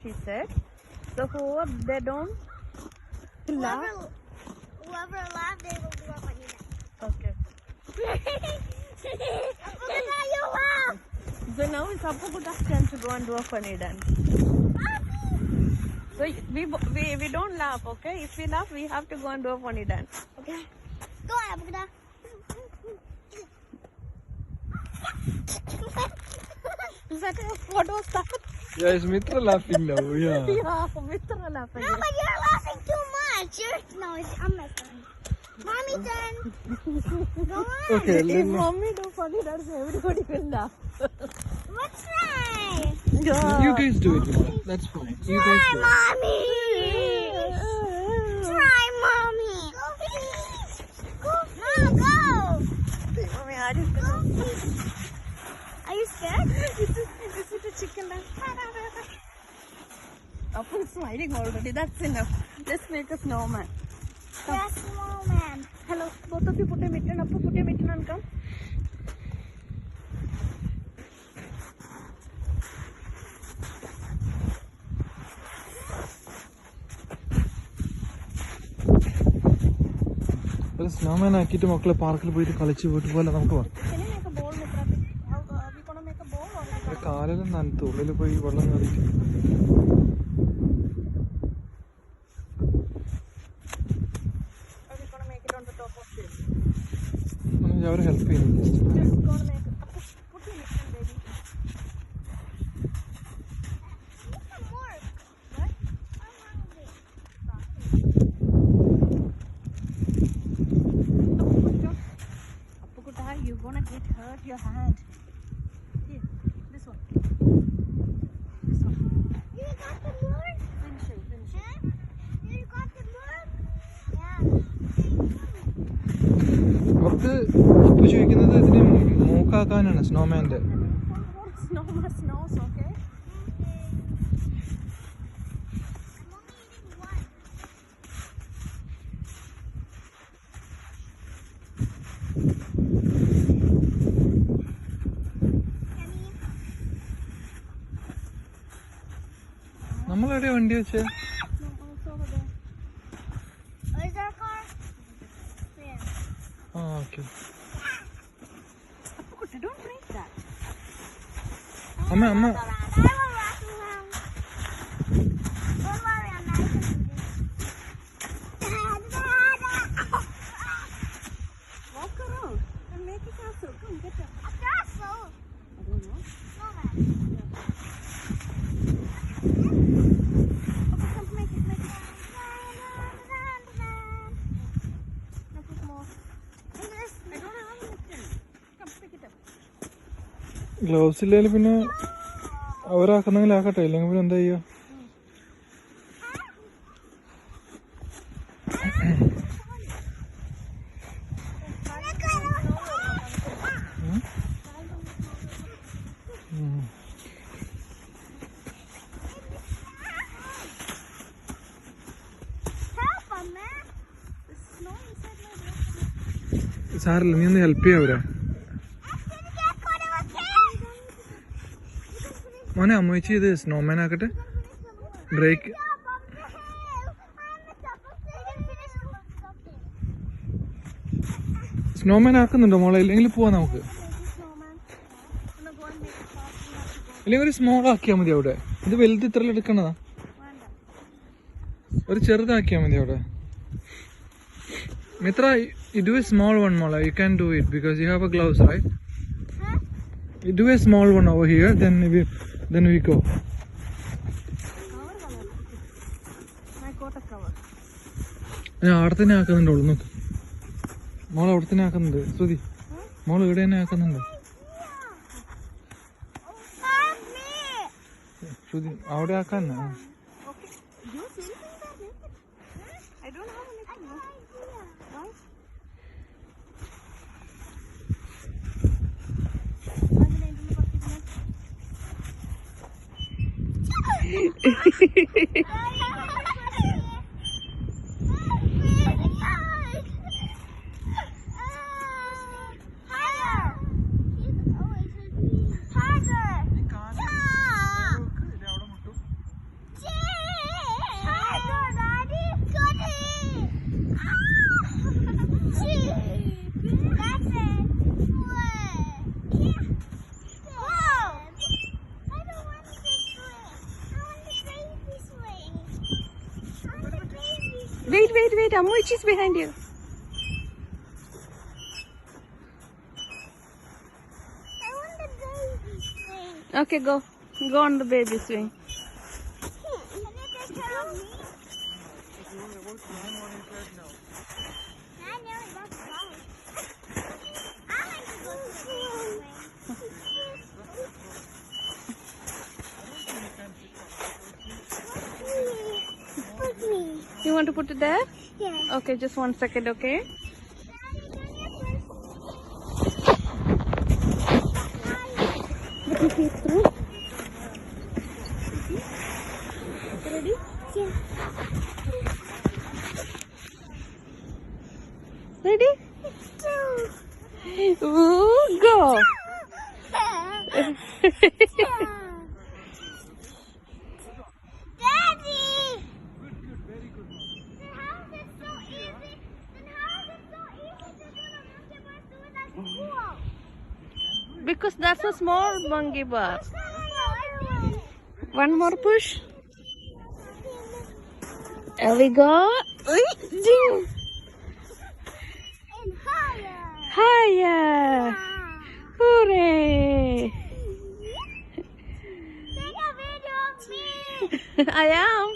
she said. So whoever they don't laugh. Whoever laughs, they will do a funny dance. Okay. You laugh. So now it's Appukutta's turn to go and do a funny dance. So we don't laugh, okay? If we laugh, we have to go and do a funny dance. Okay. Go on, Appukutta. What was that? Yeah, is Mithra laughing now? Yeah. Yeah, Mithra laughing. No, but you're laughing too much. I'm my turn. Mommy turn. Go on. Okay, If mommy do funny dance, everybody will laugh. What's right? Yeah. you guys do it. Mom. That's fine. You guys Try, do it. Mommy. Try, Mommy. Go, please. Go. Mommy, are you scared? Are you scared? Is it a chicken dance? Appu is smiling already. That's enough. Let's make a snowman. Yes, snowman. Hello, both of you put a mitten. Appu, put a mitten and come. ഒരു snowman ആക്കിയിട്ട് മക്കളെ പാർക്കിൽ പോയിട്ട് കളിച്ച് വീട്ടിൽ പോലെ നമുക്ക് പോകാം. Can you make a bowl, Mithra? Are we gonna make a bowl or? കാലിലും നനത്ത് ഉള്ളിൽ പോയി വെള്ളം കയറിയിട്ട് Are we gonna make it on the top of this? അവർ ഹെൽപ്പ് ചെയ്യുന്നു. Just gonna make it. Appu, put your mitten, baby. Need some more. What? I'm hungry. Appukutta, you're gonna hurt your hand. Here, this one. This one. You got the more? Finish it, finish it. Huh? You got the more? Yeah. അവർക്ക് അപ്പൊ ചോദിക്കുന്നത് ഇതിന് മൂക്കാക്കാനാണ് സ്നോമാൻ്റെ. Snows, okay? I'm only eating one. നമ്മളെവിടെയാ വണ്ടി വെച്ചേ? No, it's over there. Where's our car? There. ആ okay. Appukutta, don't break that. അമ്മ I will wrap around. Don't worry, I'm not going to do this. Walk around and make a castle. Come, get up. A castle. I don't know. Snowman. Come, make it. Now put more. And this. I don't have a mitten. Come, pick it up. Gloves ഇല്ലെങ്കിൽ പിന്നെ അവരാക്കുന്നെങ്കിൽ ആക്കട്ടെ, ഇല്ലെങ്കിൽ പിന്നെ എന്താ ചെയ്യുക? Help him, man. There's snow inside my dress. സാറില്ല, നീ ഒന്ന് help ചെയ്യാം അവരെ. I'm gonna get caught in a cave. മോനെ അമ്മച്ചി ഇത് സ്നോമാൻ ആക്കട്ടെ. Break Stop, I'm the hell. I'm the top of the finish something. Snowman ആക്കുന്നുണ്ടോ മോളെ? ഇല്ലെങ്കിൽ പോവാം നമുക്ക്. Snowman. Gonna go and make it fast. We have to go. ഇല്ലെങ്കിൽ ഒരു സ്മോൾ ആക്കിയാൽ മതി അവിടെ. ഇത് വലുത് ഇത്ര എടുക്കണതാ. Wanda. ഒരു ചെറുതാക്കിയാൽ മതി അവിടെ. Mitra, you do a small one, Mola. You can do it because you have a gloves, right? Huh? You do a small one over here, then we go. Cover wala. I got a cover. ഞാൻ അവിടെ തന്നെ ആക്കുന്നുണ്ടോളൂ, നോക്ക്. മോൾ അവിടെ തന്നെ ആക്കുന്നുണ്ട്. ശ്രുതി, മോൾ ഇവിടെ തന്നെ ആക്കുന്നുണ്ട്. Help me. ശ്രുതി അവിടെ ആക്കാൻ. Okay. You see that? I don't have a mitten. No. Why? Wait, wait, wait. Ammuchi is behind you. I want the baby swing. Okay, go. Go on the baby swing. Can you take care of me? I know that's right. I like to go to the baby swing. Put me. You want to put it there? Yeah. Okay, just 1 second, okay? Ready? Yeah. Ready? Ooh, go! Daddy! Then how is it so easy? Then how is it so easy to do the monkey bars do it at school? Because that's a small monkey bar. One more push. There we go. Ding. And higher. Higher. Hooray. Take a video of me. I am.